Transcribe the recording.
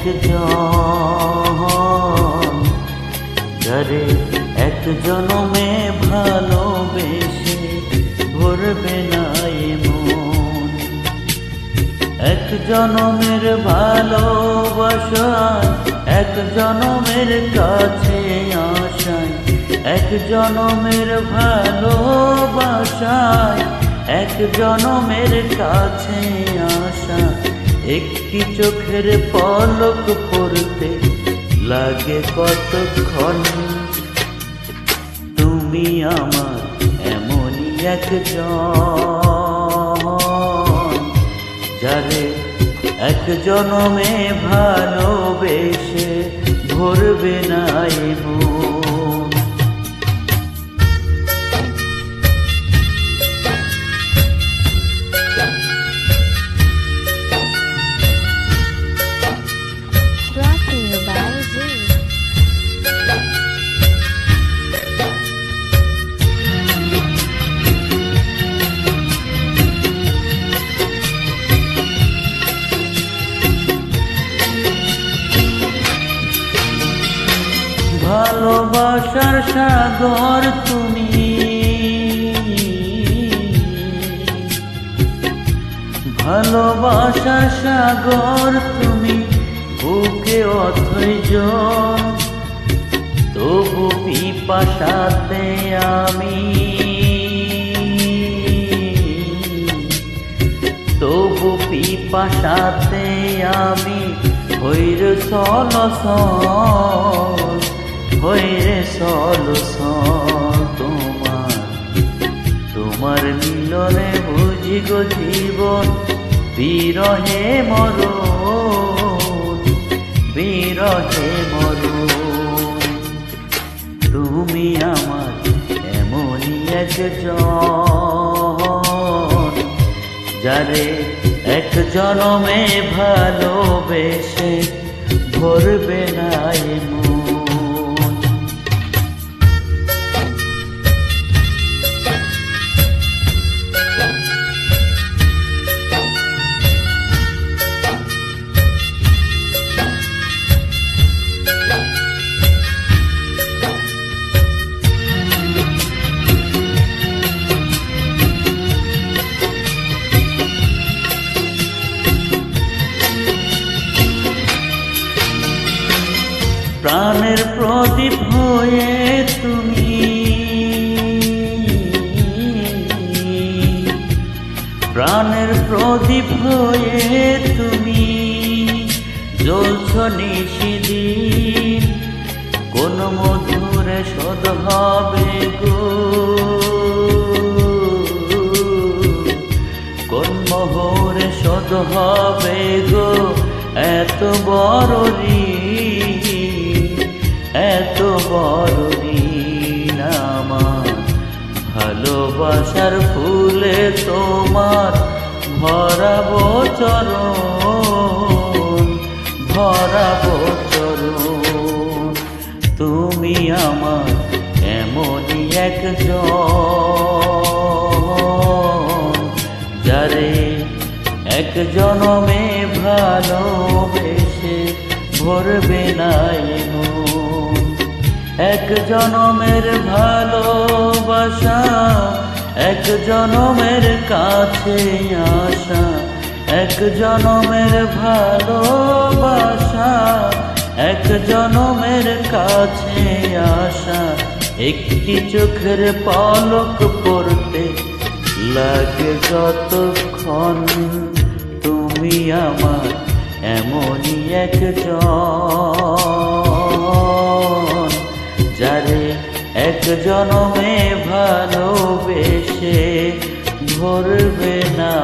একজন, যারে এক জনমে ভালোবেসে ভরবে না এ মন। এক জনমের ভালোবাসায়, এক জনমের কাছে আসায়, এক জনমের ভালোবাসায়, এক জনমের কাছে আসা। একটি চোখের পলক পড়তে লাগে কতক্ষণ। তুমি আমার এমনই একজন, যারে এক জনমে ভালোবেসে ভরবে না এ মন। ভালোবাসার সাগর তুমি, ভালোবাসার সাগর তুমি, বুকে অথৈ, তবু পিপাসাতে আমি, তবু পিপাসাতে আমি হইরে সলসল, হইরে সলসল। তোমার মিলনে বুঝি গো জীবন, বিরহে মরণ, বিরহে মরণ। তুমি আমার এমনই একজন, যারে এক জনমে ভালোবেসে ভরবে না এ মন। প্রাণের প্রদীপ হয়ে তুমি, প্রাণের প্রদীপ হয়ে তুমি জ্বলছ নিশিদিন। কোন মধুরে শোধ হবে গো, কোন মোহরে শোধ হবে গো এত বড় ঋণ, এত বড় ঋণ আমার। ভালোবাসার ফুলে তোমার ভরাবো চরণ, ভরাবো চরণ। তুমি আমার এমনই একজন, যারে এক জনমে ভালোবেসে ভরবে না এ মন। এক জনমের ভালোবাসা, এক জনমের কাছে আসা, এক জনমের ভালোবাসা, এক জনমের কাছে আসা। একটি চোখের পলক পড়তে লাগে যতক্ষণ। তুমি আমার এমনই একজন, যারে এক জনমে ভালোবেসে ভরবে না